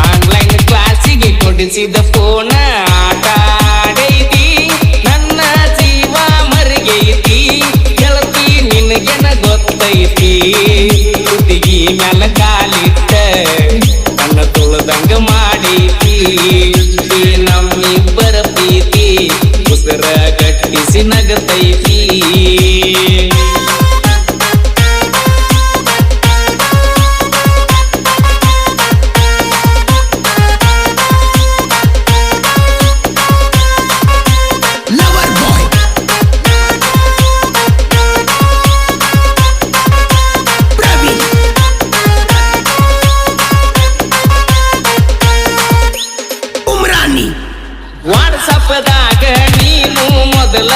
online ಕ್ಲಾಸಿಗೆ ಕೊಡಿಸಿದ ಫೋನ ಆಟ ಆಡೈತಿ ನನ್ನ ಜೀವ ಮರಿಗೈತಿ ಗೆಳತಿ ನಿನಗೆನ ಗೊತ್ತೈತಿ ಕುತ್ತಿಗೆ ಮ್ಯಾಲ ಕಾಲಿಟ್ಟ ನನ್ನ ತುಳದಂಗ ಮಾಡೈತಿ ನಮ್ಮಿಬ್ಬರ ಪ್ರೀತಿ ಉಸಿರ ಗಟ್ಟಿಸಿ ನಗತೈತಿ ವಾಟ್ಸಪ್ದಾಗ ನೀನು ಮೊದಲ